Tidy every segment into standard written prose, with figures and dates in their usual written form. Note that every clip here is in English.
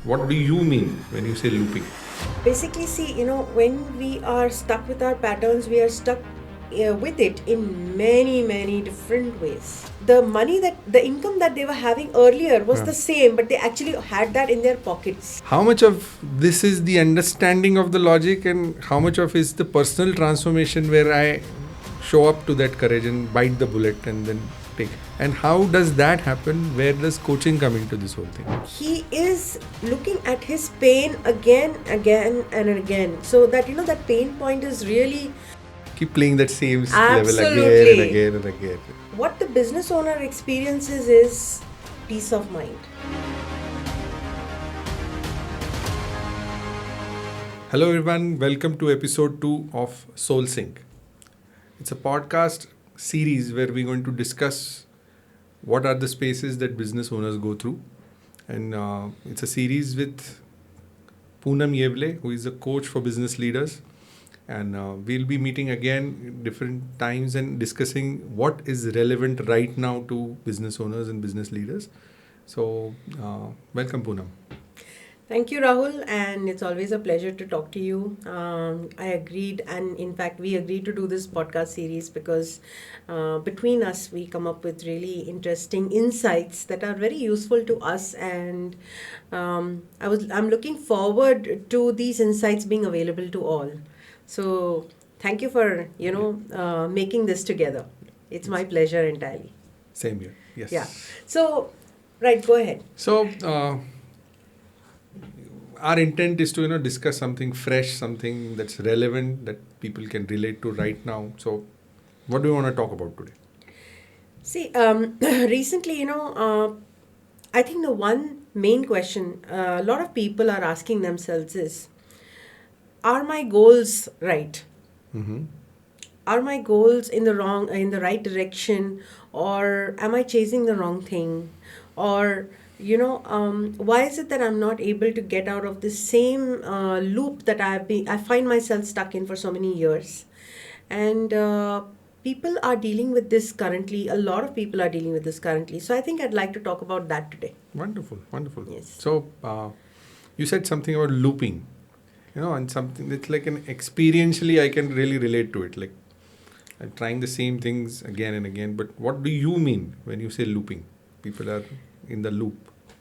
What do you mean when you say looping? Basically, see, when we are stuck with our patterns, we are stuck with it in many, many different ways. The income that they were having earlier was the same, but they actually had that in their pockets. How much of this is the understanding of the logic, and how much of is the personal transformation where I show up to that courage and bite the bullet and then take? And how does that happen? Where does coaching come into this whole thing? He is looking at his pain again, and again, so that that pain point is really Keep playing that same level again and absolutely again and again. what the business owner experiences is peace of mind. Hello, everyone. Welcome to episode 2 of Soul Sync. It's a podcast series where we're going to discuss what are the spaces that business owners go through. And it's a series with Poonam Yevle, who is a coach for business leaders. And we'll be meeting again different times and discussing what is relevant right now to business owners and business leaders. So, welcome, Poonam. Thank you, Rahul, and it's always a pleasure to talk to you. I agreed, and in fact, we agreed to do this podcast series because between us, we come up with really interesting insights that are very useful to us, and I'm looking forward to these insights being available to all. So, thank you for making this together. It's my pleasure entirely. Same here. Yes. Yeah. So, right, go ahead. So, our intent is to discuss something fresh, something that's relevant that people can relate to right now. So, what do you want to talk about today? See, recently, I think the one main question a lot of people are asking themselves is, are my goals right? Mm-hmm. Are my goals in the right direction, or am I chasing the wrong thing? Or why is it that I'm not able to get out of the same loop that I find myself stuck in for so many years? And people are dealing with this currently. A lot of people are dealing with this currently. So I think I'd like to talk about that today. Wonderful, wonderful. Yes. So, you said something about looping, and something that's like an experientially, I can really relate to it. Like, I'm trying the same things again and again. But what do you mean when you say looping? People are in the loop.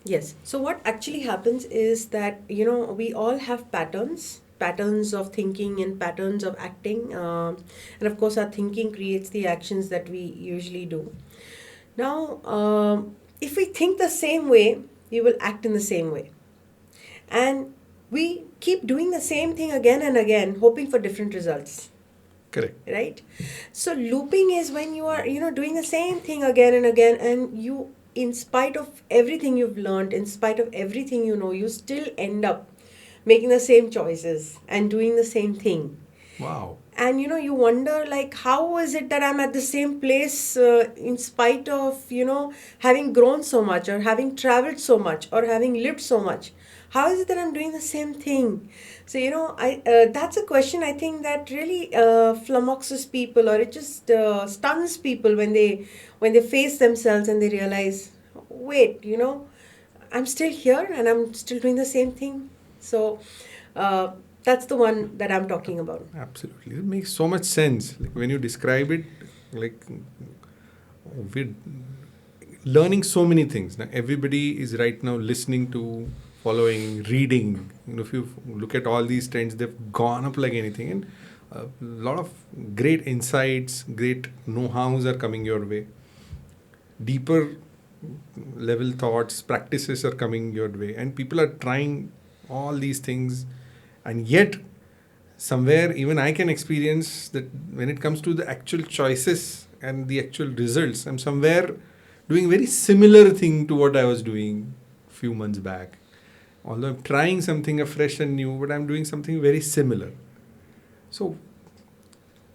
Yes. So what actually happens is that we all have patterns of thinking and patterns of acting, and of course our thinking creates the actions that we usually do. Now, if we think the same way, we will act in the same way, and we keep doing the same thing again and again, hoping for different results. Correct. Right? So looping is when you are doing the same thing again and again, and you, in spite of everything you've learned, in spite of everything you still end up making the same choices and doing the same thing. Wow. And you wonder, like, how is it that I'm at the same place in spite of having grown so much, or having traveled so much, or having lived so much? How is it that I'm doing the same thing? So I that's a question, I think, that really flummoxes people, or it just stuns people when they face themselves and they realize, wait, I'm still here and I'm still doing the same thing. So that's the one that I'm talking about. Absolutely. It makes so much sense. Like when you describe it, like we're learning so many things. Now, everybody is right now listening to, following, reading. If you look at all these trends, they've gone up like anything. And a lot of great insights, great know-hows are coming your way. Deeper level thoughts, practices are coming your way. And people are trying all these things. And yet, somewhere even I can experience that when it comes to the actual choices and the actual results, I'm somewhere doing very similar thing to what I was doing a few months back. Although I'm trying something afresh and new, but I'm doing something very similar. So,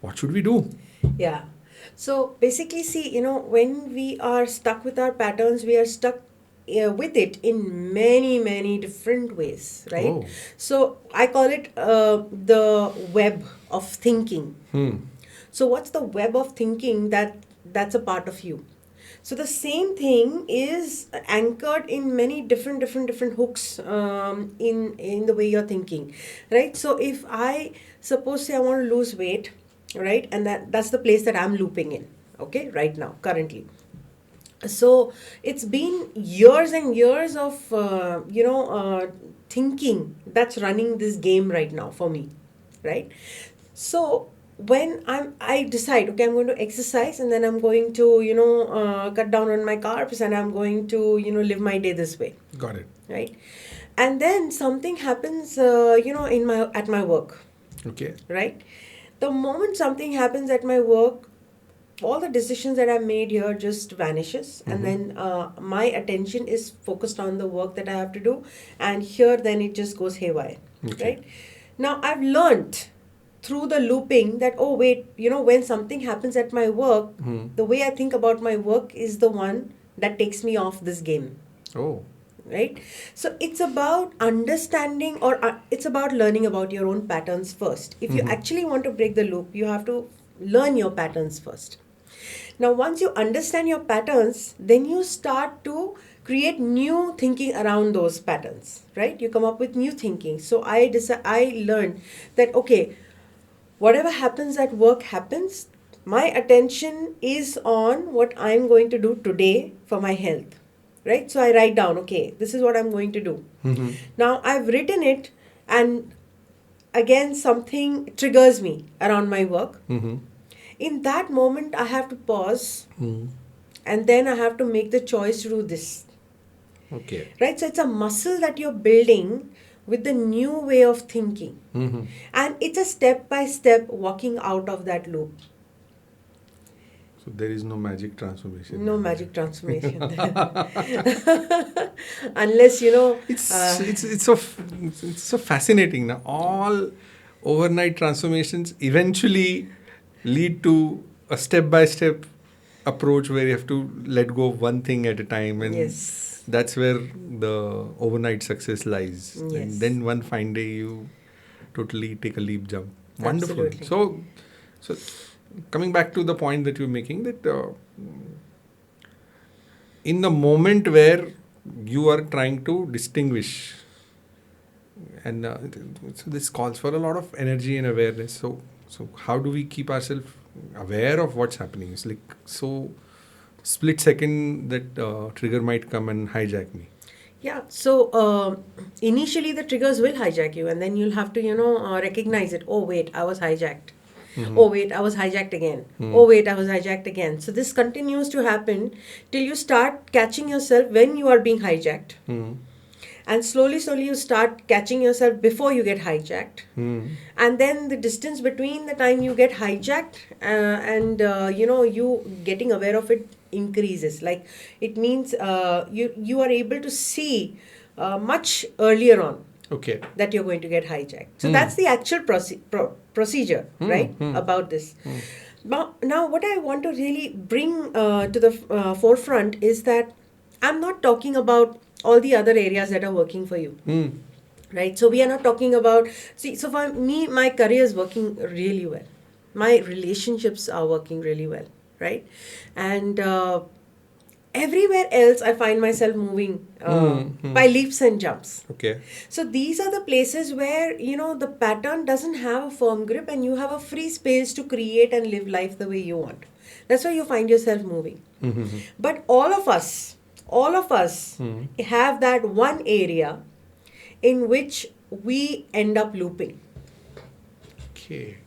what should we do? Yeah. So basically, see, when we are stuck with our patterns, we are stuck with it in many, many different ways, right? Oh. So I call it the web of thinking. So what's the web of thinking that's a part of you? So the same thing is anchored in many different hooks, in the way you're thinking, right? So if I suppose say I want to lose weight, right, and that's the place that I'm looping in, okay, right now, currently. So it's been years and years of thinking that's running this game right now for me, right? So when I decide, okay, I'm going to exercise, and then I'm going to cut down on my carbs, and I'm going to live my day this way, Got it. right? And then something happens, in my at my work, Okay. right? The moment something happens at my work, all the decisions that I made here just vanishes, and then my attention is focused on the work that I have to do, and here then it just goes haywire, Okay. right? Now I've learned through the looping that, oh wait, when something happens at my work, the way I think about my work is the one that takes me off this game, Oh. right? So it's about understanding, or it's about learning about your own patterns first. If you actually want to break the loop, you have to learn your patterns first. Now once you understand your patterns, then you start to create new thinking around those patterns, right? You come up with new thinking. So I learned that, okay, whatever happens at work happens, my attention is on what I'm going to do today for my health, right? So I write down, okay, this is what I'm going to do. Now I've written it, and again something triggers me around my work. In that moment I have to pause, and then I have to make the choice to do this, Okay. right? So it's a muscle that you're building with the new way of thinking, and it's a step by step walking out of that loop. So there is no magic transformation. No magic transformation unless It's so fascinating. Now all overnight transformations eventually lead to a step by step approach where you have to let go of one thing at a time, and Yes. that's where the overnight success lies. Yes. And then one fine day you totally take a leap jump. Wonderful. Absolutely. So coming back to the point that you're making, that in the moment where you are trying to distinguish, and so this calls for a lot of energy and awareness. So how do we keep ourselves aware of what's happening? It's like so split second that trigger might come and hijack me. Yeah, so initially the triggers will hijack you, and then you'll have to, recognize it. Oh, wait, I was hijacked. Oh, wait, I was hijacked again. Oh, wait, I was hijacked again. So this continues to happen till you start catching yourself when you are being hijacked. And slowly you start catching yourself before you get hijacked. And then the distance between the time you get hijacked and you getting aware of it increases. Like, it means you are able to see much earlier on Okay. that you're going to get hijacked. So that's the actual procedure, right, about this. Now, what I want to really bring to the forefront is that I'm not talking about all the other areas that are working for you. Right? So we are not talking about, so for me, my career is working really well. My relationships are working really well, right? And everywhere else, I find myself moving by leaps and jumps. Okay. So these are the places where, the pattern doesn't have a firm grip, and you have a free space to create and live life the way you want. That's why you find yourself moving. But all of us have that one area in which we end up looping. Okay.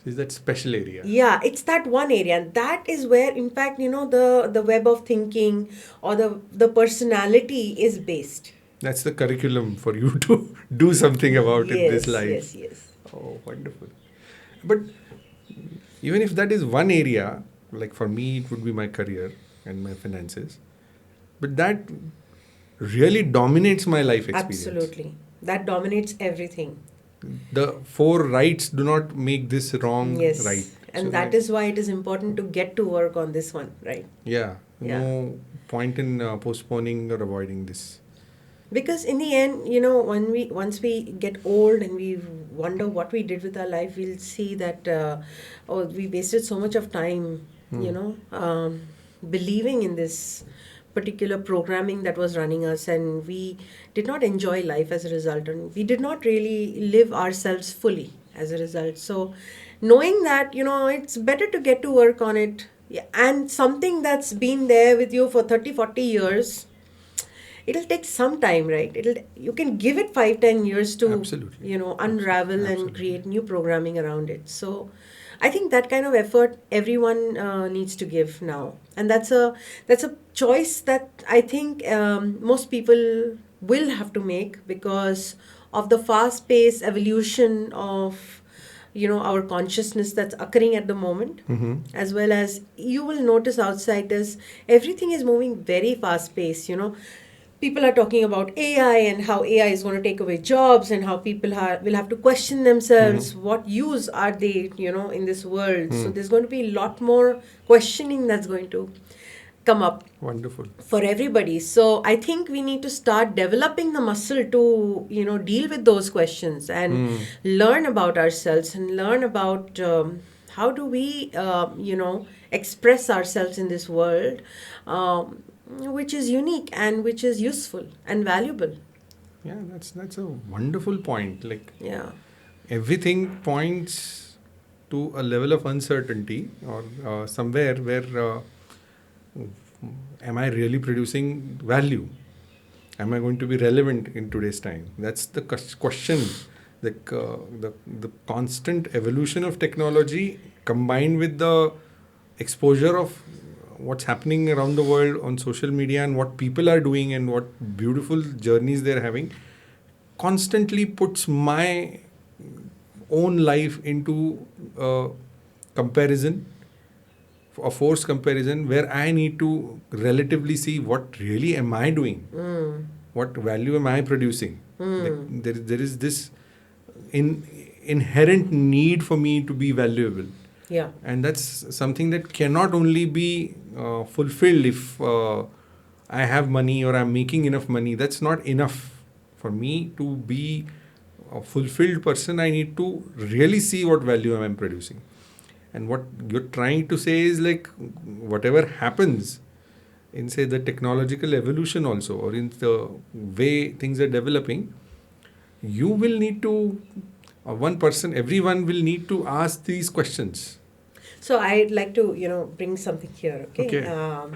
So is that special area? Yeah, it's that one area, and that is where, in fact, the web of thinking or the personality is based. That's the curriculum for you to do something about in this life. Yes. Oh, wonderful. But even if that is one area, like for me, it would be my career and my finances. But that really dominates my life experience. Absolutely. That dominates everything. The 4 rights do not make this wrong Yes. right. And So that is why it is important to get to work on this one, right? Yeah. Yeah. No point in postponing or avoiding this. Because in the end, once we get old and we wonder what we did with our life, we'll see that we wasted so much of time, believing in this particular programming that was running us, and we did not enjoy life as a result, and we did not really live ourselves fully as a result. So knowing that, it's better to get to work on it. Yeah, and something that's been there with you for 30, 40 years, it'll take some time, right? You can give it 5, 10 years to Absolutely. unravel and Absolutely. create new programming around it. So I think that kind of effort everyone needs to give now, and that's a choice that I think most people will have to make because of the fast paced evolution of our consciousness that's occurring at the moment, as well as you will notice outsiders, everything is moving very fast paced. People are talking about AI and how AI is going to take away jobs, and how people will have to question themselves, what use are they, in this world. So there's going to be a lot more questioning that's going to come up Wonderful. for everybody. So I think we need to start developing the muscle to deal with those questions and learn about ourselves and learn about how do we express ourselves in this world, which is unique and which is useful and valuable. Yeah, that's a wonderful point. Like Yeah. everything points to a level of uncertainty or somewhere where am I really producing value? Am I going to be relevant in today's time? That's the question. The constant evolution of technology combined with the exposure of what's happening around the world on social media and what people are doing and what beautiful journeys they're having constantly puts my own life into comparison, a forced comparison where I need to relatively see what really am I doing, what value am I producing. Like there is this inherent need for me to be valuable. Yeah. And that's something that cannot only be fulfilled if I have money or I'm making enough money. That's not enough. For me to be a fulfilled person, I need to really see what value am I producing. And what you're trying to say is like whatever happens in, say, the technological evolution also, or in the way things are developing, you will need to, everyone will need to ask these questions. So I'd like to, bring something here, okay? Okay. Now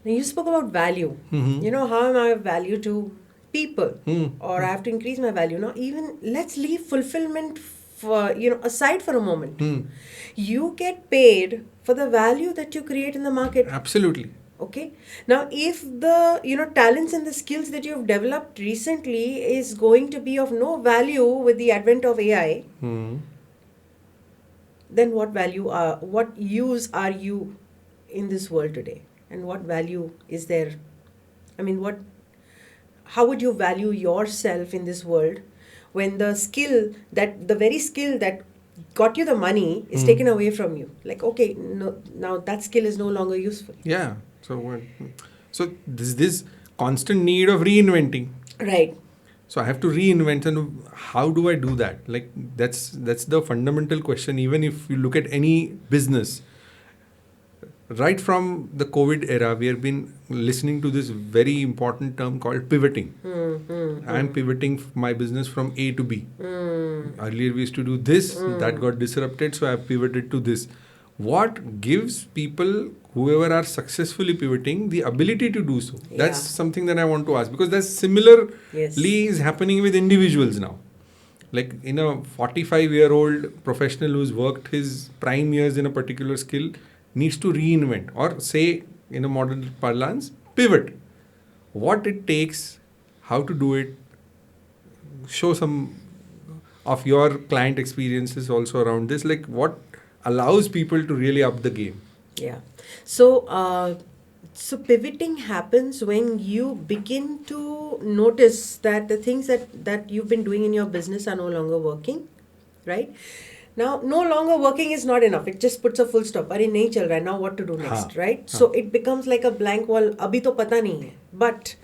you spoke about value. How am I of value to people? Or I have to increase my value. Now, even let's leave fulfillment for, aside for a moment. You get paid for the value that you create in the market. Absolutely. Okay. Now, if the talents and the skills that you have developed recently is going to be of no value with the advent of AI, then what use are you in this world today, and what value is there? I mean, how would you value yourself in this world when the very skill that got you the money is taken away from you? Like, okay, no, now that skill is no longer useful. Yeah. So this constant need of reinventing. Right. So I have to reinvent, and how do I do that? Like that's the fundamental question. Even if you look at any business, right from the COVID era, we have been listening to this very important term called pivoting. I'm pivoting my business from A to B. Earlier we used to do this, that got disrupted, so I have pivoted to this. What gives people, whoever are successfully pivoting, the ability to do so? Yeah. That's something that I want to ask, because that's similarly is happening with individuals now. Like in a 45-year-old professional who's worked his prime years in a particular skill needs to reinvent, or say in a modern parlance, pivot. What it takes, how to do it, show some of your client experiences also around this, like what allows people to really up the game. Yeah. So pivoting happens when you begin to notice that the things that you've been doing in your business are no longer working, right? Now, no longer working is not enough. It just puts a full stop. Arey nahi chal raha hai, now what to do next, right? So it becomes like a blank wall. Abhi to pata nahi hai. But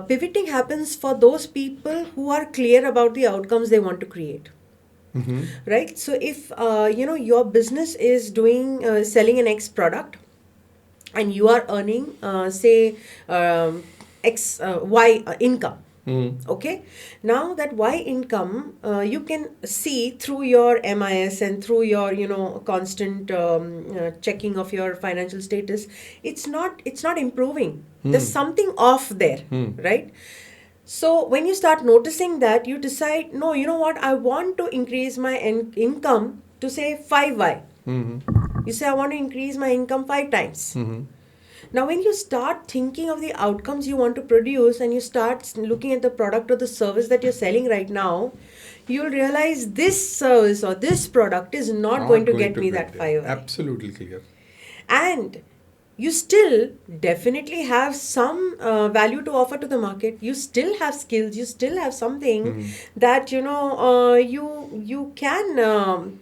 pivoting happens for those people who are clear about the outcomes they want to create. Right? So if your business is doing selling an X product, and you are earning, say, X, Y income. Okay, now that Y income, you can see through your MIS and through your, constant checking of your financial status. It's not improving. There's something off there, right? So when you start noticing that, you decide, no, you know what, I want to increase my income to say 5Y. You say, I want to increase my income 5 times. Now, when you start thinking of the outcomes you want to produce and you start looking at the product or the service that you're selling right now, you'll realize this service or this product is not going to get me that 5Y. Absolutely clear. And you still definitely have some value to offer to the market. You still have skills. You still have something that you can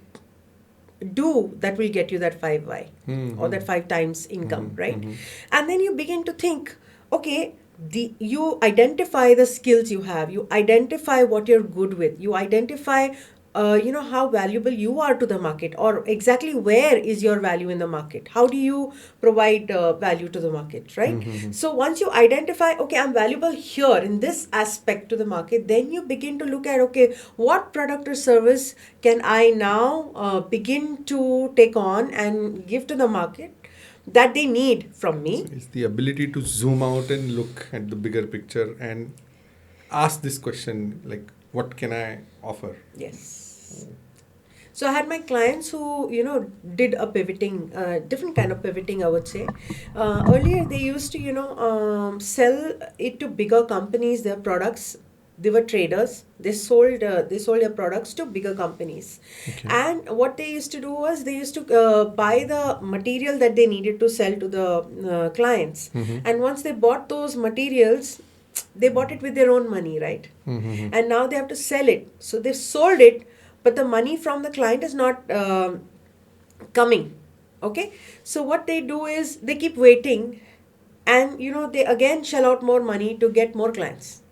do that will get you that 5Y or that 5 times income, right? And then you begin to think, okay, you identify the skills you have, you identify what you're good with, you identify how valuable you are to the market, or exactly where is your value in the market, how do you provide value to the market, right? So once you identify, okay, I'm valuable here in this aspect to the market, then you begin to look at, okay, what product or service can I now begin to take on and give to the market that they need from me. So it's the ability to zoom out and look at the bigger picture and ask this question, like, what can I offer? Yes. So I had my clients who, did a pivoting, different kind of pivoting, I would say. Earlier, they used to, sell it to bigger companies, their products. They were traders. They sold their products to bigger companies. Okay. And what they used to do was they used to buy the material that they needed to sell to the clients. And once they bought those materials, they bought it with their own money, right? And now they have to sell it. So they sold it, but the money from the client is not coming. Okay, so what they do is they keep waiting, and they again shell out more money to get more clients.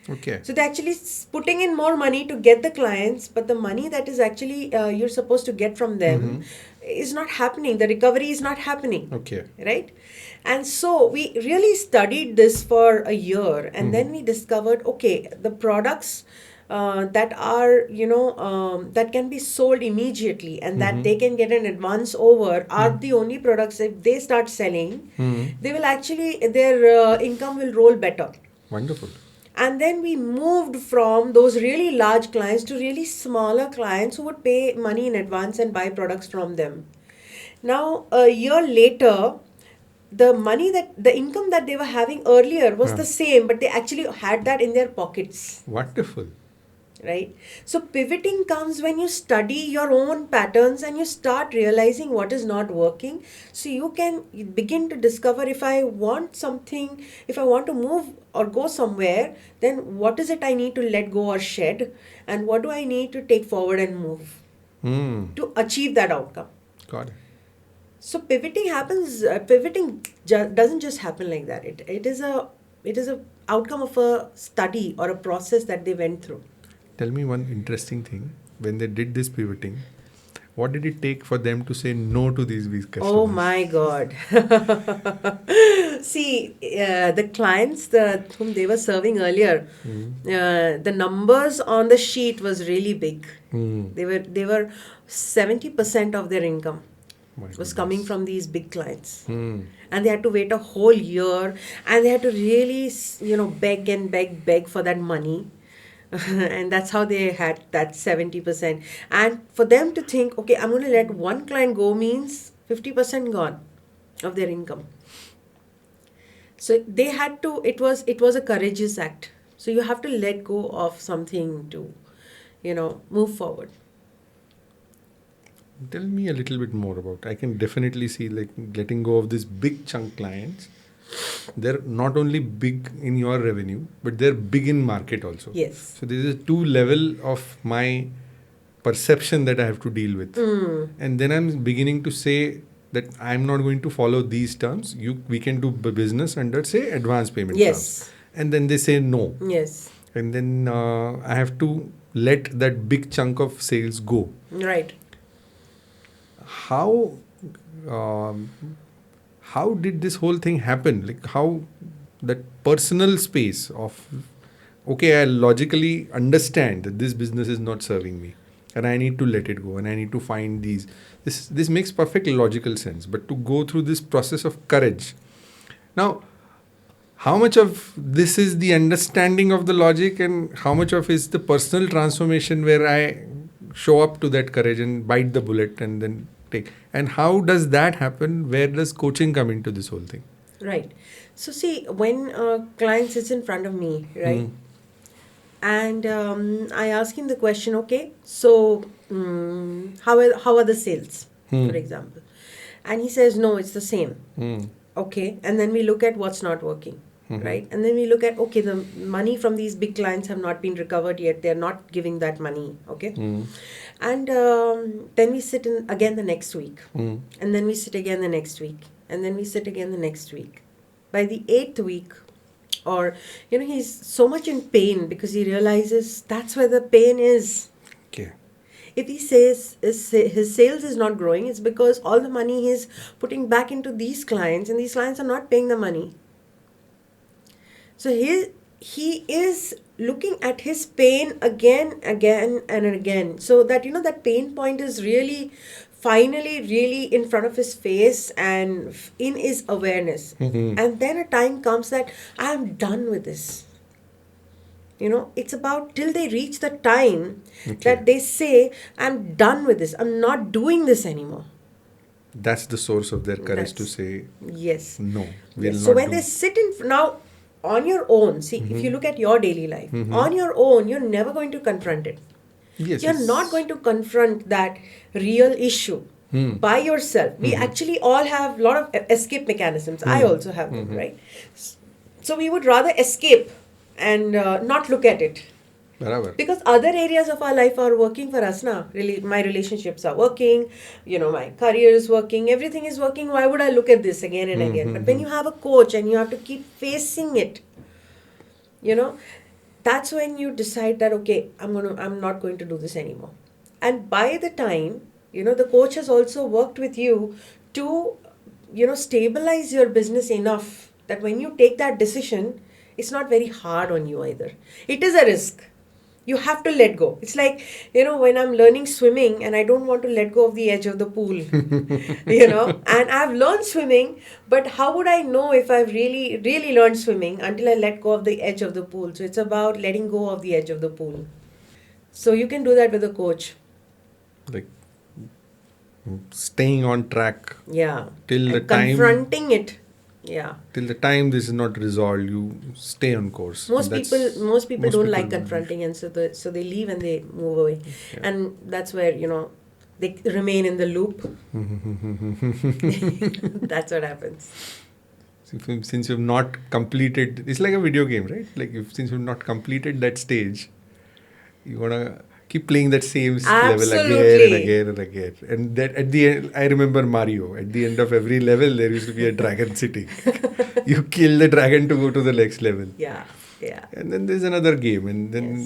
Okay. So they're actually putting in more money to get the clients, but the money that is actually you're supposed to get from them is not happening. The recovery is not happening. Okay. Right? And so we really studied this for a year, and then we discovered, okay, the products that are, that can be sold immediately and that they can get an advance over are the only products, if they start selling, they will actually, their income will roll better. Wonderful. And then we moved from those really large clients to really smaller clients who would pay money in advance and buy products from them. Now, a year later, the income that they were having earlier was the same, but they actually had that in their pockets. Wonderful. Right? So pivoting comes when you study your own patterns and you start realizing what is not working. So you can begin to discover, if I want something, if I want to move or go somewhere, then what is it I need to let go or shed, and what do I need to take forward and move to achieve that outcome. Got it. So pivoting happens. Doesn't just happen like that. It is a outcome of a study or a process that they went through. Tell me one interesting thing. When they did this pivoting, what did it take for them to say no to these customers? Oh my God. See, the clients whom they were serving earlier, the numbers on the sheet was really big. They were 70% of their income was coming from these big clients. And they had to wait a whole year, and they had to really, beg and beg for that money. And that's how they had that 70%. And for them to think, okay, I'm going to let one client go, means 50% gone of their income. So they had to, it was a courageous act. So you have to let go of something to, move forward. Tell me a little bit more about. I can definitely see, like, letting go of this big chunk clients. They're not only big in your revenue, but they're big in market also. Yes. So there is a two level of my perception that I have to deal with. And then I'm beginning to say that I'm not going to follow these terms. We can do business under, say, advance payment terms. And then they say no. Yes. And then I have to let that big chunk of sales go. Right. how did this whole thing happen? Like how that personal space of, okay, I logically understand that this business is not serving me and I need to let it go and I need to find these. This makes perfect logical sense. But to go through this process of courage. Now, how much of this is the understanding of the logic and how much of is the personal transformation where I show up to that courage and bite the bullet and then take? And how does that happen? Where does coaching come into this whole thing? Right. So see, when a client sits in front of me, right, and I ask him the question, okay, so how are the sales, for example? And he says, no, it's the same. Okay. And then we look at what's not working, right? And then we look at, okay, the money from these big clients have not been recovered yet. They're not giving that money, okay? And then we sit in again the next week. And then we sit again the next week. And then we sit again the next week. By the 8th week, or, he's so much in pain because he realizes that's where the pain is. Okay. If he says his sales is not growing, it's because all the money he's putting back into these clients and these clients are not paying the money. So he is looking at his pain again and again. So that, that pain point is finally really in front of his face and in his awareness. And then a time comes that I am done with this. It's about till they reach the time that they say, I'm done with this. I'm not doing this anymore. That's the source of their courage to say, yes. No, we'll So not when do. they sit now on your own, see, if you look at your daily life, on your own, you're never going to confront it. Yes, You're not going to confront that real issue by yourself. We actually all have a lot of escape mechanisms. I also have them, right? So we would rather escape and not look at it. Barabar. Because other areas of our life are working for us now. Really, my relationships are working, my career is working, everything is working. Why would I look at this again and again? But when you have a coach and you have to keep facing it, that's when you decide that, okay, I'm not going to do this anymore. And by the time, the coach has also worked with you to, stabilize your business enough that when you take that decision, it's not very hard on you either. It is a risk. You have to let go. It's like, when I'm learning swimming and I don't want to let go of the edge of the pool, and I've learned swimming, but how would I know if I've really, really learned swimming until I let go of the edge of the pool? So it's about letting go of the edge of the pool. So you can do that with a coach. Like staying on track. Yeah. Till and the time. Confronting it. Yeah. Till the time this is not resolved, you stay on course. Most people don't like confronting, and so they leave and they move away, and that's where they remain in the loop. That's what happens. Since you've not completed, it's like a video game, right? Like since you've not completed that stage, you wanna keep playing that same level again and again and again. And that at the end, I remember Mario. At the end of every level, there used to be a dragon sitting. You kill the dragon to go to the next level. Yeah. And then there's another game, and then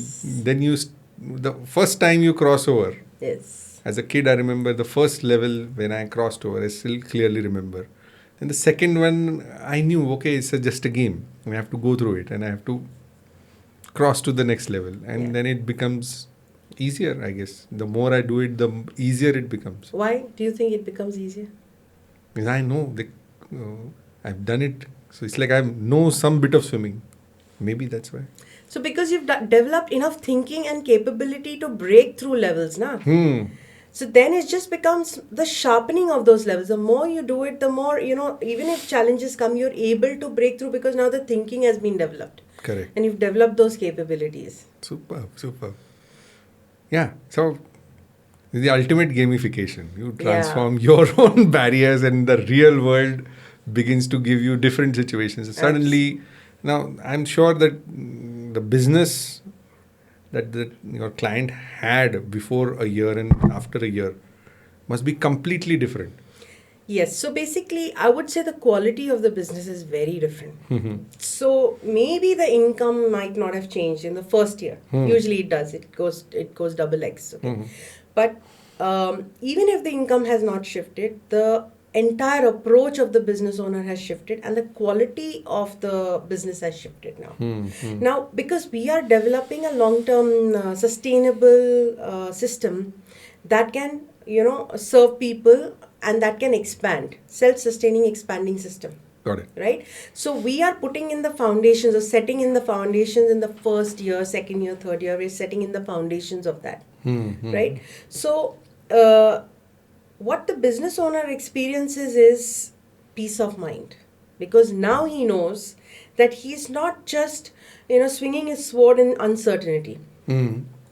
the first time you cross over. Yes. As a kid, I remember the first level when I crossed over. I still clearly remember. And the second one, I knew, okay, it's just a game. I have to go through it, and I have to cross to the next level, and then it becomes easier, I guess. The more I do it, the easier it becomes. Why do you think it becomes easier? Because I know I've done it, so it's like I know some bit of swimming. Maybe that's why. So because you've developed enough thinking and capability to break through levels, na? So then it just becomes the sharpening of those levels. The more you do it, the more, even if challenges come, you're able to break through because now the thinking has been developed. Correct. And you've developed those capabilities. Superb. Yeah, so the ultimate gamification. You transform your own barriers, and the real world begins to give you different situations. Suddenly, now I'm sure that the business that your client had before a year and after a year must be completely different. Yes. So basically, I would say the quality of the business is very different. So maybe the income might not have changed in the first year. Usually it does. It goes double X. Okay. But even if the income has not shifted, the entire approach of the business owner has shifted, and the quality of the business has shifted now. Now, because we are developing a long-term sustainable system that can, serve people, and that can expand, self-sustaining, expanding system. Got it. Right? So we are putting in the foundations, or setting in the foundations in the first year, second year, third year. We're setting in the foundations of that. Right? So what the business owner experiences is peace of mind, because now he knows that he's not just swinging his sword in uncertainty.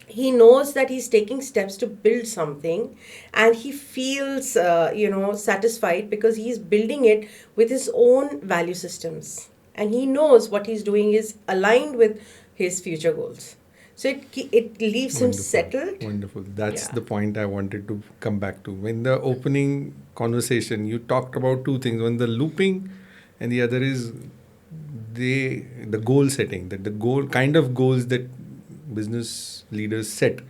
He knows that he's taking steps to build something, and he feels satisfied because he's building it with his own value systems, and he knows what he's doing is aligned with his future goals. So it leaves him settled. Wonderful. That's Yeah. the point I wanted to come back to. In the opening conversation, you talked about two things. One, the looping, and the other is the goal setting. That the goal kind of goals that business leaders set.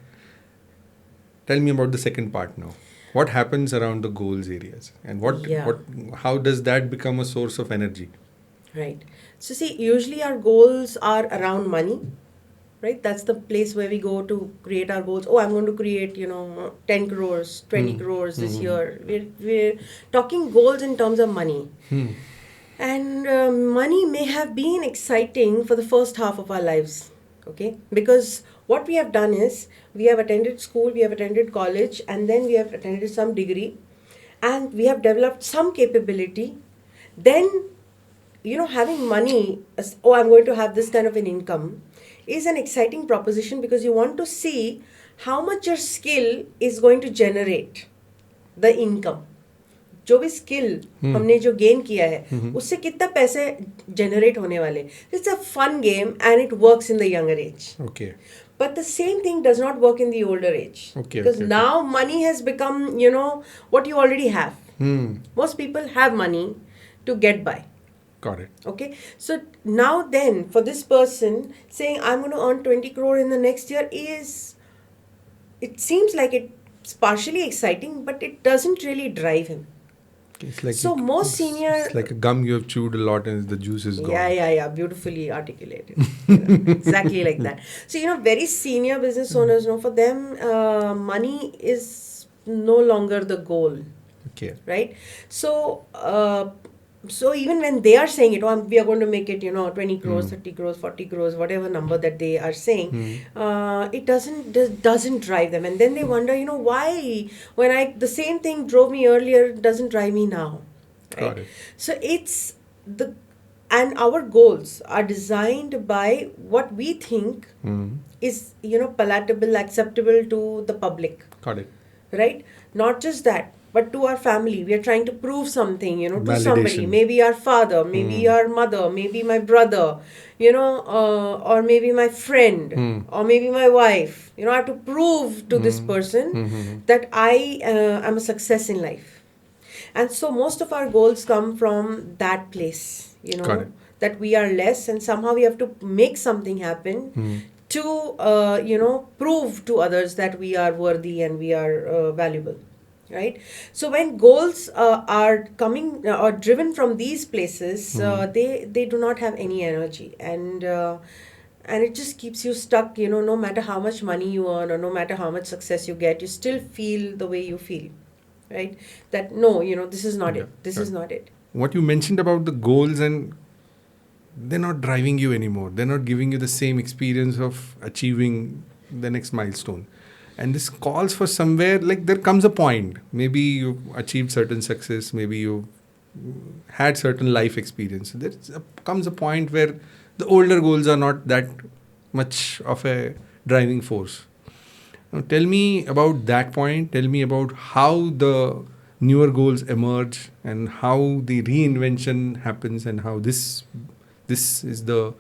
Tell me about the second part now. What happens around the goals areas, and Yeah. how does that become a source of energy? Right. So see, usually our goals are around money, right? That's the place where we go to create our goals. Oh, I'm going to create, 10 crores, 20 crores this year. We're talking goals in terms of money. And money may have been exciting for the first half of our lives, okay? Because what we have done is we have attended school, we have attended college, and then we have attended some degree, and we have developed some capability. Then, having money, oh, I'm going to have this kind of an income, is an exciting proposition, because you want to see how much your skill is going to generate the income. जो भी skill हमने जो gain किया है उससे कितना पैसे generate होने वाले. It's a fun game and it works in the younger age. Okay. But the same thing does not work in the older age. Okay, Because okay. now money has become, what you already have. Most people have money to get by. Got it. Okay. So now then, for this person, saying, I'm going to earn 20 crore in the next year it seems like it's partially exciting, but it doesn't really drive him. It's like So most senior. It's like a gum you have chewed a lot and the juice is gone. Yeah. Beautifully articulated. Exactly like that. So, very senior business owners, for them, money is no longer the goal, Okay. right? So even when they are saying it, we are going to make it, 20 crores, 30 crores, 40 crores, whatever number that they are saying, it doesn't drive them. And then they wonder, why when the same thing drove me earlier doesn't drive me now, right? Got it. So and our goals are designed by what we think is, palatable, acceptable to the public. Got it. Right? Not just that, but to our family. We are trying to prove something, to Validation. somebody. Maybe our father, maybe our mother, maybe my brother, or maybe my friend, or maybe my wife. I have to prove to this person that I am a success in life. And so most of our goals come from that place, Got it. that we are less, and somehow we have to make something happen to, prove to others that we are worthy and we are valuable. Right? So when goals are coming or driven from these places, they do not have any energy, and it just keeps you stuck. No matter how much money you earn or no matter how much success you get, you still feel the way you feel, right? That no, this is not Yeah. it. This is not it. What you mentioned about the goals, and they're not driving you anymore. They're not giving you the same experience of achieving the next milestone. And this calls for somewhere, like there comes a point, maybe you've achieved certain success, maybe you've had certain life experience. Comes a point where the older goals are not that much of a driving force. Now tell me about that point. Tell me about how the newer goals emerge and how the reinvention happens, and how this is the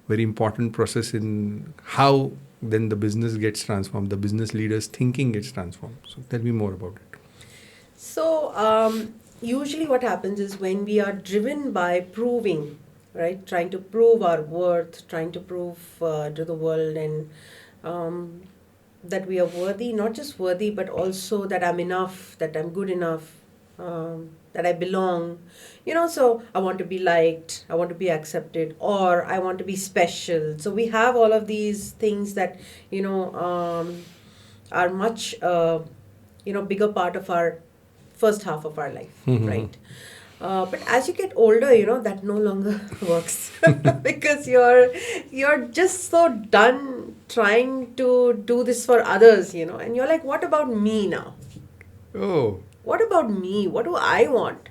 very important process in how then the business gets transformed, the business leader's thinking gets transformed. So tell me more about it. So usually what happens is when we are driven by proving, right, trying to prove our worth, trying to prove to the world, and that we are worthy, not just worthy, but also that I'm enough, that I'm good enough, that I belong. So I want to be liked, I want to be accepted, or I want to be special. So we have all of these things that, are much, bigger part of our first half of our life, Mm-hmm. right? But as you get older, that no longer works because you're just so done trying to do this for others, and you're like, what about me now? Oh. What about me? What do I want?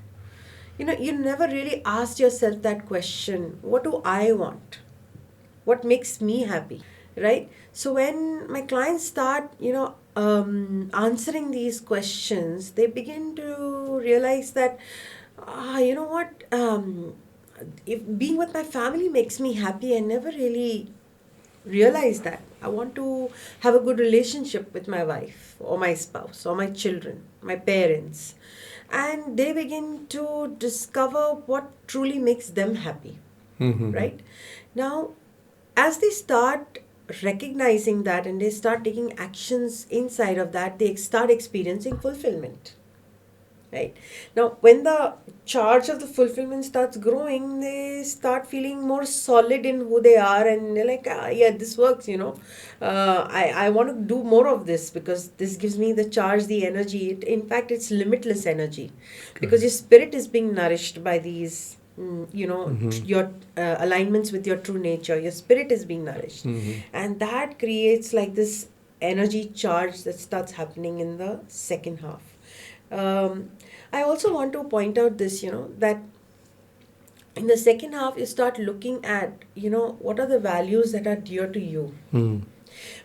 You never really asked yourself that question. What do I want? What makes me happy? Right? So when my clients start, answering these questions, they begin to realize that, you know what? If being with my family makes me happy, I never really realize that. I want to have a good relationship with my wife or my spouse or my children, my parents. And they begin to discover what truly makes them happy, Mm-hmm. right? Now, as they start recognizing that and they start taking actions inside of that, they start experiencing fulfillment. Right. Now, when the charge of the fulfillment starts growing, they start feeling more solid in who they are, and they're like, yeah, this works. I want to do more of this because this gives me the charge, the energy. In fact, it's limitless energy because Correct. your spirit is being nourished by these, Mm-hmm. your alignments with your true nature. Your spirit is being nourished. Mm-hmm. And that creates like this energy charge that starts happening in the second half. Um, I also want to point out this, that in the second half, you start looking at, what are the values that are dear to you. Mm-hmm.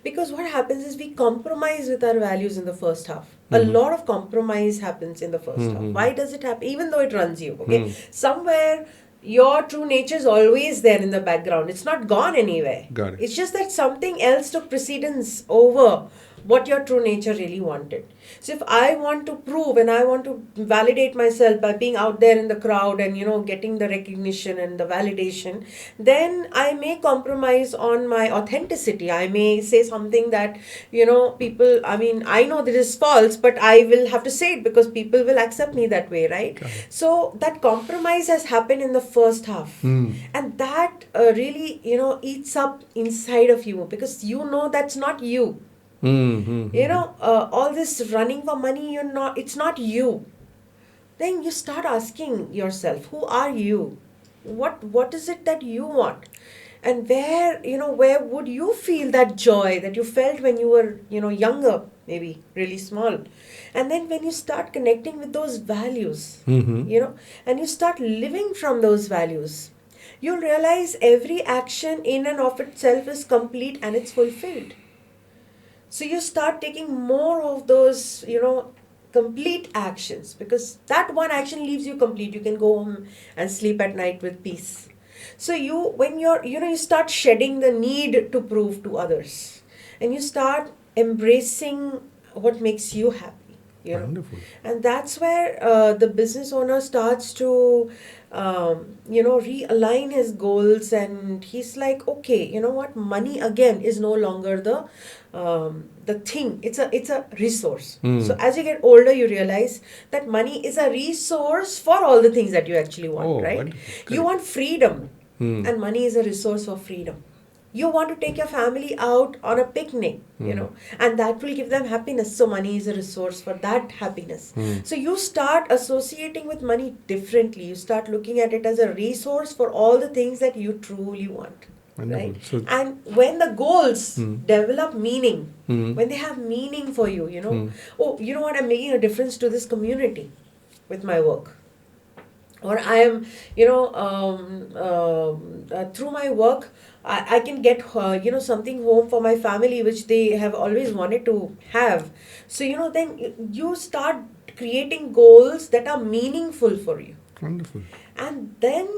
Because what happens is we compromise with our values in the first half. A Mm-hmm. lot of compromise happens in the first half. Mm-hmm. Why does it happen? Even though it runs you, okay? Mm. Somewhere your true nature is always there in the background. It's not gone anywhere. Got it. It's just that something else took precedence over what your true nature really wanted. So if I want to prove and I want to validate myself by being out there in the crowd and getting the recognition and the validation, then I may compromise on my authenticity. I may say something that people, I mean, I know this is false, but I will have to say it because people will accept me that way, right? Got it. So that compromise has happened in the first half. Mm. And that really eats up inside of you because that's not you. Mm-hmm. All this running for money, it's not you. Then you start asking yourself, who are you? What is it that you want? And where would you feel that joy that you felt when you were younger, maybe really small? And then when you start connecting with those values, Mm-hmm. and you start living from those values, you'll realize every action in and of itself is complete and it's fulfilled. So you start taking more of those, complete actions because that one action leaves you complete. You can go home and sleep at night with peace. So when you start shedding the need to prove to others and you start embracing what makes you happy. Wonderful. And that's where the business owner starts to realign his goals, and he's like, okay, you know what, money again is no longer the thing. It's a resource. So Mm. as you get older, you realize that money is a resource for all the things that you actually want, Oh, right? wonderful. You Correct. want freedom, Mm. and money is a resource for freedom. You want to take your family out on a picnic, Mm. and that will give them happiness. So money is a resource for that happiness. Mm. So you start associating with money differently. You start looking at it as a resource for all the things that you truly want, Wonderful. right? So. And when the goals Mm. develop meaning, Mm. when they have meaning for you, Mm. oh, you know what, I'm making a difference to this community with my work, or I am, through my work, I can get, something home for my family, which they have always wanted to have. So, then you start creating goals that are meaningful for you. Wonderful. And then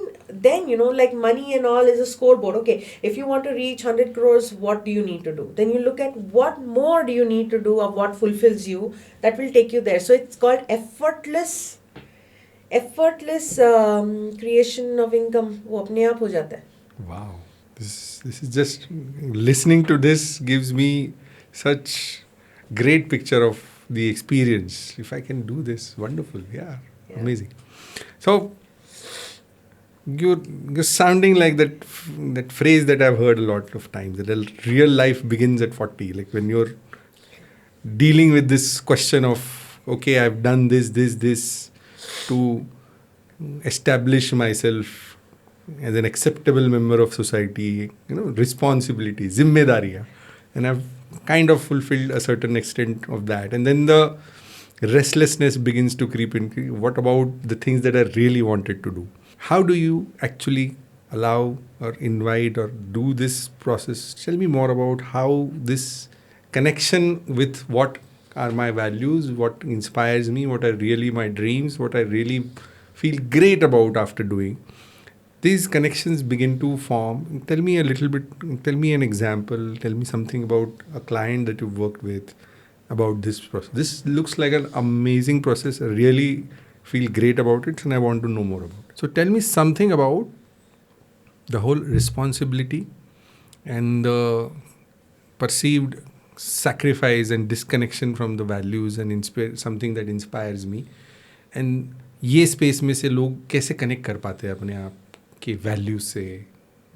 like money and all is a scoreboard. Okay, if you want to reach 100 crores, what do you need to do? Then you look at what more do you need to do, of what fulfills you, that will take you there. So it's called effortless creation of income. वो अपने आप हो जाता है. Wow. This is just listening to this gives me such great picture of the experience. If I can do this, wonderful. Yeah. Yeah. Amazing. So you're sounding like that phrase that I've heard a lot of times, that a real life begins at 40. Like when you're dealing with this question of, okay, I've done this to establish myself as an acceptable member of society, responsibility, zimmedariya. And I've kind of fulfilled a certain extent of that. And then the restlessness begins to creep in. What about the things that I really wanted to do? How do you actually allow or invite or do this process? Tell me more about how this connection with what are my values, what inspires me, what are really my dreams, what I really feel great about after doing. These connections begin to form. Tell me a little bit, tell me an example, tell me something about a client that you've worked with about this process. This looks like an amazing process. I really feel great about it and I want to know more about it. So tell me something about the whole responsibility and the perceived sacrifice and disconnection from the values and something that inspires me. And ये space में से लोग कैसे connect कर पाते हैं अपने आप के वैल्यूज से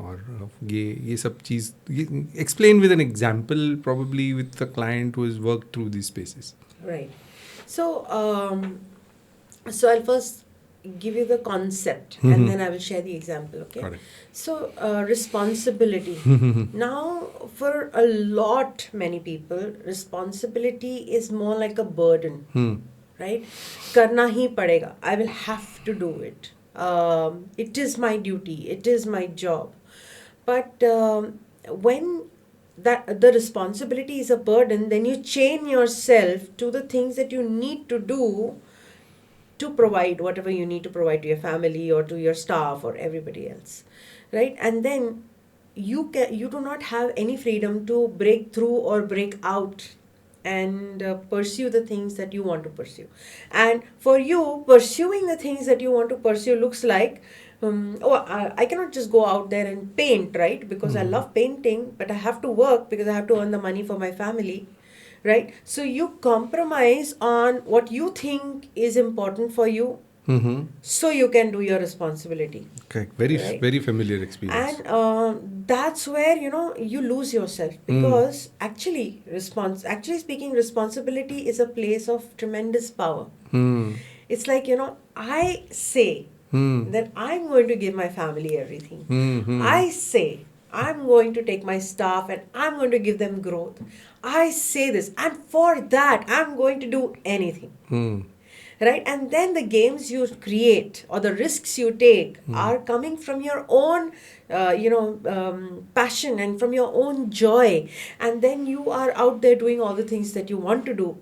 और ये सब चीज़ explain with an example probably with the client who has worked through these spaces. Right. So I'll first give you the concept and then I will share the example, okay? Got it. So responsibility. Now, for many people, responsibility is more like a burden, right? Karna hi padega. I will have to do it. It is my duty. It is my job. But when the responsibility is a burden, then you chain yourself to the things that you need to do to provide whatever you need to provide to your family or to your staff or everybody else, right? And then you do not have any freedom to break through or break out and pursue the things that you want to pursue. And for you, pursuing the things that you want to pursue looks like I cannot just go out there and paint, right? Because I love painting, but I have to work because I have to earn the money for my family, right? So you compromise on what you think is important for you, so you can do your responsibility. Okay, very Right. very familiar experience. And that's where you lose yourself, because actually speaking, responsibility is a place of tremendous power. It's like I say that I'm going to give my family everything. I say I'm going to take my staff and I'm going to give them growth. I say this, and for that I'm going to do anything. Right? And then the games you create or the risks you take are coming from your own passion and from your own joy. And then you are out there doing all the things that you want to do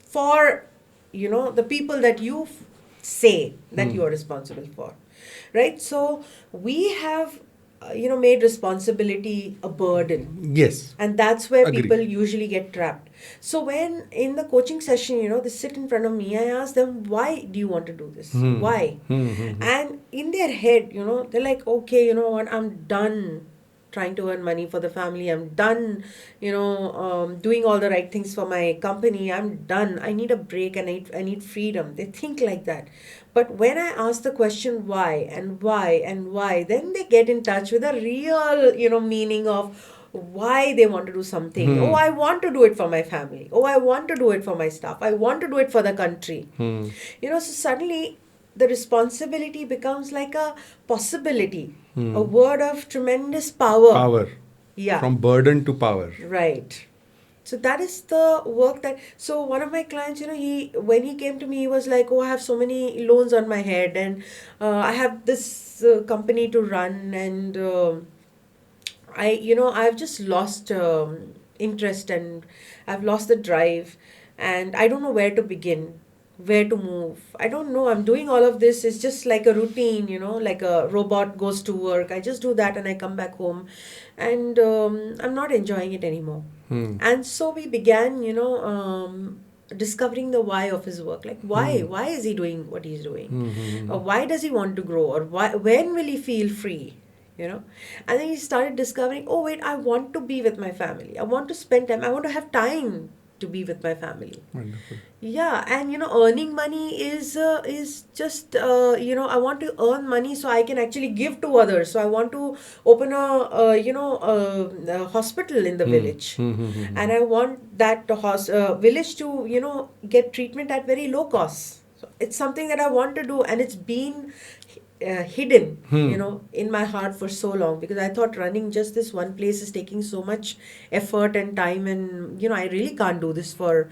for the people that you say that you are responsible for, right? So we have made responsibility a burden. Yes. And that's where Agree. people usually get trapped. So when in the coaching session, they sit in front of me, I ask them, why do you want to do this? Why? And in their head, they're like, okay, you know what, I'm done trying to earn money for the family. I'm done, doing all the right things for my company. I'm done. I need a break and I need freedom. They think like that. But when I ask the question why and why and why, then they get in touch with a real, meaning of why they want to do something. Oh, I want to do it for my family. Oh, I want to do it for my staff. I want to do it for the country. So suddenly the responsibility becomes like a possibility, a word of tremendous power. Power. Yeah. From burden to power. Right. So that is the work so one of my clients, when he came to me, he was like, oh, I have so many loans on my head and I have this company to run and I've just lost interest and I've lost the drive and I don't know where to begin, where to move. I don't know. I'm doing all of this. It's just like a routine, like a robot goes to work. I just do that and I come back home and I'm not enjoying it anymore. And so we began, discovering the why of his work. Like why is he doing what he's doing? Or why does he want to grow? Or when will he feel free? And then he started discovering, oh wait, I want to be with my family. I want to spend time. I want to have time to be with my family. Wonderful. Yeah, and earning money is just I want to earn money so I can actually give to others. So I want to open a hospital in the village, and I want that village to get treatment at very low cost. So it's something that I want to do, and it's been hidden, in my heart for so long, because I thought running just this one place is taking so much effort and time, and I really can't do this for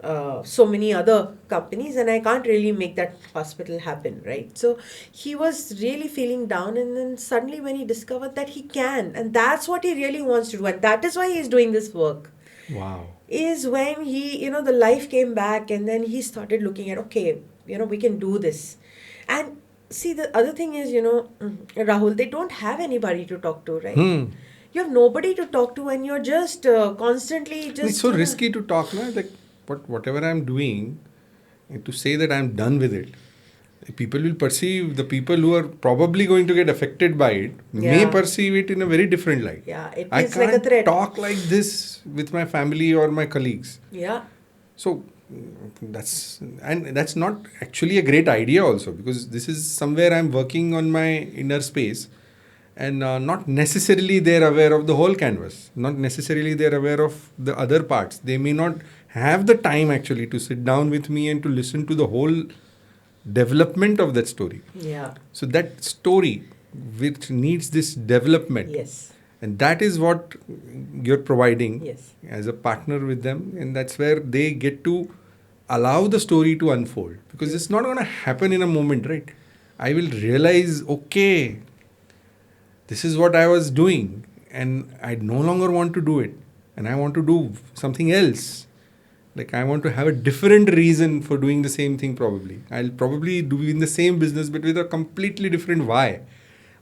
so many other companies, and I can't really make that hospital happen, right? So he was really feeling down, and then suddenly when he discovered that he can, and that's what he really wants to do, and that is why he's doing this work, Wow. is when he, the life came back, and then he started looking at, okay, we can do this. And see, the other thing is, Rahul, they don't have anybody to talk to, right? You have nobody to talk to, and you're just constantly It's just, so risky to talk, no? Like, whatever I'm doing, and to say that I'm done with it, people will perceive, the people who are probably going to get affected by it may Yeah. perceive it in a very different light. Yeah, it I feels like a can't threat. talk like this with my family or my colleagues. Yeah. So that's not actually a great idea also, because this is somewhere I'm working on my inner space, and not necessarily they're aware of the whole canvas, not necessarily they're aware of the other parts. They may not have the time actually to sit down with me and to listen to the whole development of that story. Yeah. So that story which needs this development, Yes. and that is what you're providing Yes. as a partner with them, and that's where they get to allow the story to unfold, because it's not going to happen in a moment, right? I will realize, okay, this is what I was doing, and I no longer want to do it, and I want to do something else. Like, I want to have a different reason for doing the same thing. Probably I'll probably do in the same business, but with a completely different why.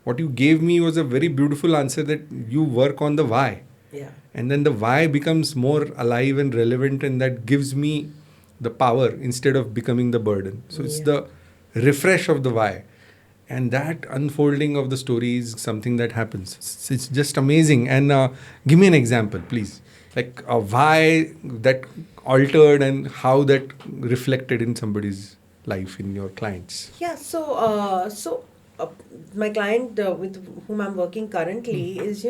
What you gave me was a very beautiful answer, that you work on the why, Yeah. and then the why becomes more alive and relevant, and that gives me the power instead of becoming the burden. So it's Yeah. the refresh of the why, and that unfolding of the story is something that happens. It's just amazing. And give me an example, please, like why that altered and how that reflected in somebody's life, in your clients. Yeah, my client with whom I'm working currently is,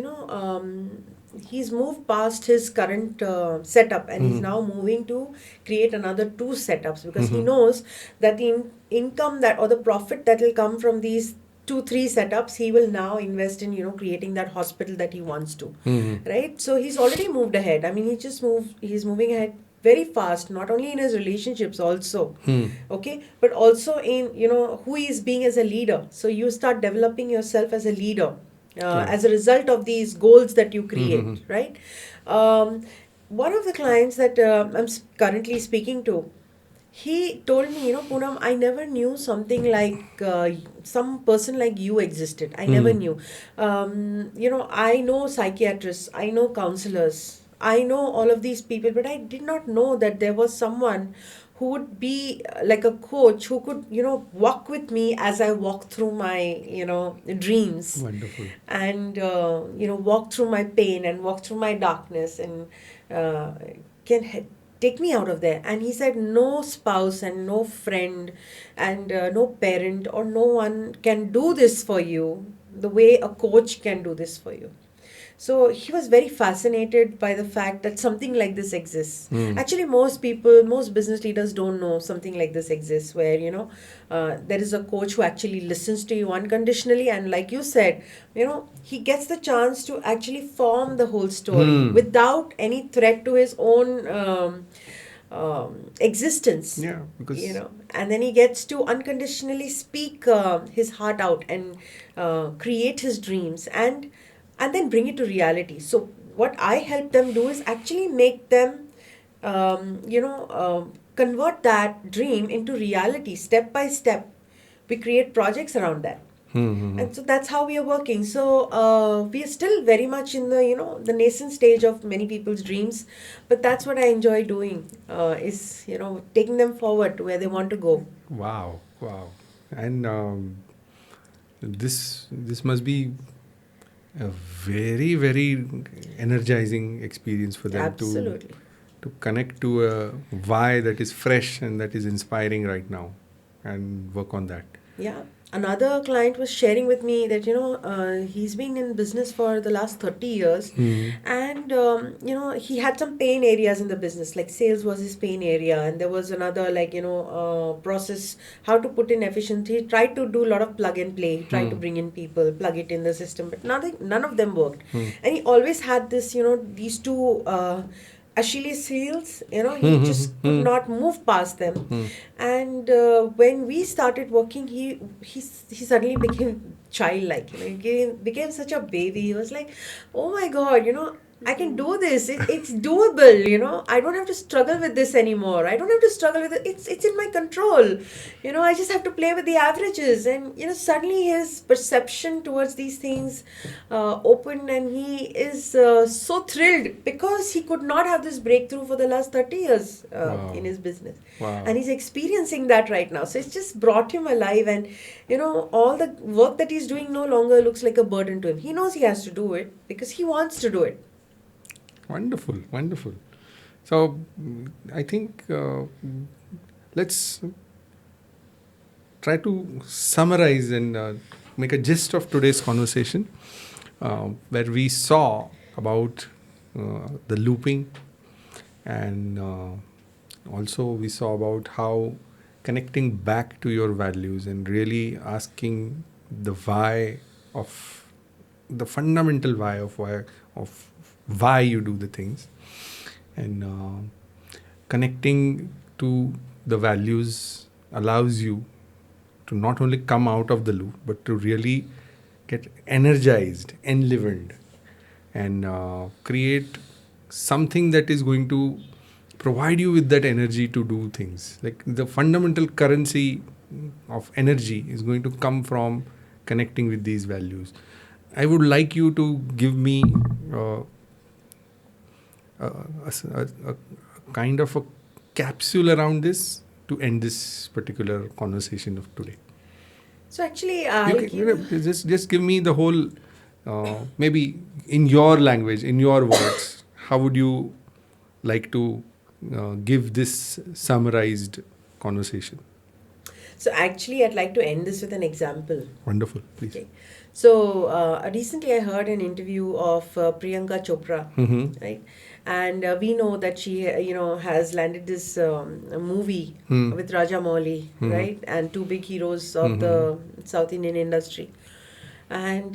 he's moved past his current setup, and he's now moving to create another two setups, because he knows that the income that, or the profit that will come from these two, three setups, he will now invest in, creating that hospital that he wants to, right? So he's already moved ahead. I mean, he's moving ahead very fast, not only in his relationships also, okay, but also in who he is being as a leader. So you start developing yourself as a leader as a result of these goals that you create, right? One of the clients that I'm currently speaking to, he told me, Poonam, I never knew something like some person like you existed. I never knew. I know psychiatrists, I know counselors, I know all of these people, but I did not know that there was someone who would be like a coach who could, walk with me as I walk through my, dreams. Wonderful. And, walk through my pain and walk through my darkness, and uh, take me out of there. And he said, no spouse and no friend and no parent or no one can do this for you the way a coach can do this for you. So he was very fascinated by the fact that something like this exists. Actually, most people, most business leaders don't know something like this exists, where, there is a coach who actually listens to you unconditionally. And like you said, he gets the chance to actually form the whole story without any threat to his own existence. Yeah, because And then he gets to unconditionally speak his heart out, and create his dreams, and then bring it to reality. So what I help them do is actually make them convert that dream into reality step by step. We create projects around that. And so that's how we are working. So we are still very much in the nascent stage of many people's dreams, but that's what I enjoy doing, is taking them forward to where they want to go. Wow. And this must be a very, very energizing experience for them Absolutely. to to connect to a why that is fresh and that is inspiring right now, and work on that. Yeah. Another client was sharing with me that, he's been in business for the last 30 years, and, he had some pain areas in the business, like sales was his pain area, and there was another, like, process, how to put in efficiency. He tried to do a lot of plug and play, tried to bring in people, plug it in the system, but none of them worked. And he always had this, these two, Achilles heels, he just could not move past them. And when we started working, he suddenly became childlike. He became such a baby. He was like, "Oh my God, I can do this. It's doable. I don't have to struggle with this anymore. I don't have to struggle with it. It's in my control. I just have to play with the averages." And suddenly his perception towards these things opened, and he is so thrilled because he could not have this breakthrough for the last 30 years Wow. in his business. Wow. And he's experiencing that right now. So it's just brought him alive, and all the work that he's doing no longer looks like a burden to him. He knows he has to do it because he wants to do it. Wonderful, wonderful. So I think let's try to summarize and make a gist of today's conversation, where we saw about the looping, and also we saw about how connecting back to your values and really asking the why of the fundamental why of why you do the things, and connecting to the values allows you to not only come out of the loop but to really get energized, enlivened, and create something that is going to provide you with that energy to do things. Like the fundamental currency of energy is going to come from connecting with these values. I would like you to give me a kind of a capsule around this to end this particular conversation of today. So actually, Just give me the whole, maybe in your language, in your words, how would you like to give this summarized conversation? So actually, I'd like to end this with an example. Wonderful, please. Okay. So recently I heard an interview of Priyanka Chopra, right? And we know that she, has landed this movie with Raja Mouli, right? And two big heroes of the South Indian industry. And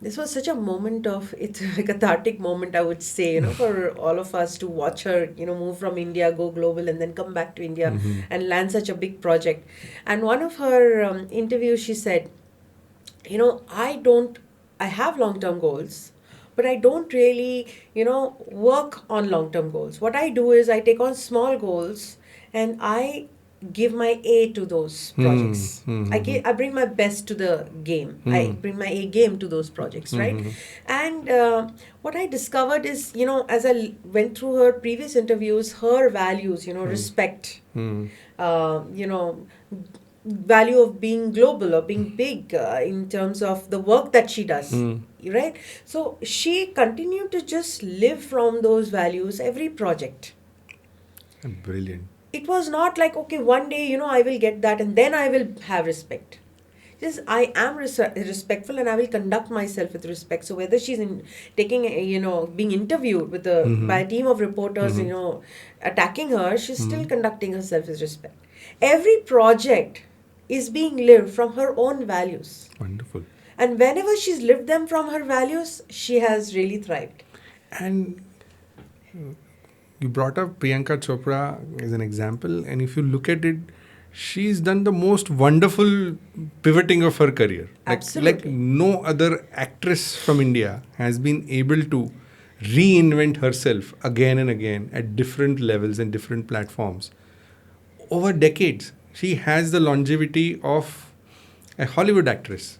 this was such a moment of, it's a cathartic moment, I would say, for all of us to watch her, move from India, go global, and then come back to India and land such a big project. And one of her interviews, she said, I have long-term goals, but I don't really, work on long-term goals. What I do is I take on small goals and I give my A to those projects. I bring my best to the game. I bring my A game to those projects, right? And what I discovered is, as I went through her previous interviews, her values, respect, value of being global or being big in terms of the work that she does, right? So she continued to just live from those values every project. Brilliant. It was not like, okay, one day, I will get that and then I will have respect. Just, I am respectful and I will conduct myself with respect. So whether she's being interviewed with by a team of reporters, attacking her, she's still conducting herself with respect. Every project is being lived from her own values. Wonderful. And whenever she's lived them from her values, she has really thrived. And you brought up Priyanka Chopra as an example, and if you look at it, she's done the most wonderful pivoting of her career. Absolutely. Like no other actress from India has been able to reinvent herself again and again at different levels and different platforms over decades. She has the longevity of a Hollywood actress,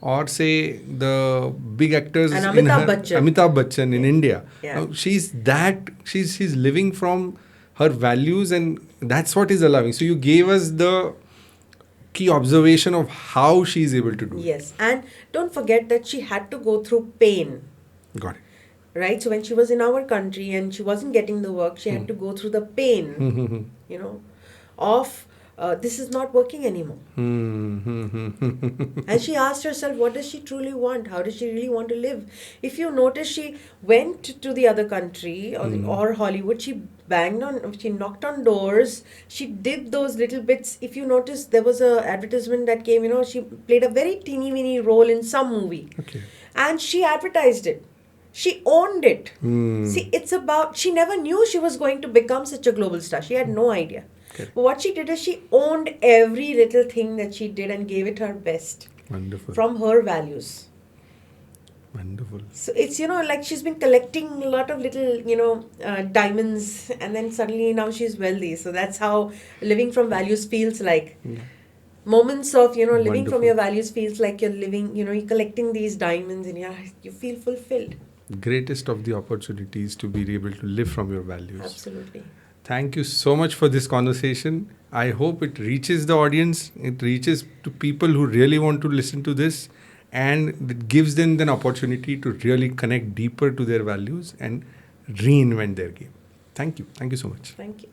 or say the big actors And in Amitabh Bachchan in India. Yeah. She's living from her values, and that's what is allowing. So you gave us the key observation of how she's able to do it. Yes, and don't forget that she had to go through pain. Got it. right? So when she was in our country and she wasn't getting the work, she had to go through the pain, you know, of this is not working anymore. And she asked herself, what does she truly want? How does she really want to live? If you notice, she went to the other country or Hollywood. She knocked on doors. She did those little bits. If you notice, there was a advertisement that came. You know, she played a very teeny weeny role in some movie, Okay. and she advertised it. She owned it. See, it's about. She never knew she was going to become such a global star. She had no idea. Okay. But what she did is she owned every little thing that she did and gave it her best Wonderful. from her values. Wonderful. So it's, you know, like she's been collecting a lot of little, you know, diamonds, and then suddenly now she's wealthy. So that's how living from values feels like. Moments of, you know, living from Wonderful. your values feels like you're living, you know, you're collecting these diamonds and you feel fulfilled. Greatest of the opportunities to be able to live from your values. Absolutely. Thank you so much for this conversation. I hope it reaches the audience. It reaches to people who really want to listen to this, and it gives them an opportunity to really connect deeper to their values and reinvent their game. Thank you. Thank you so much. Thank you.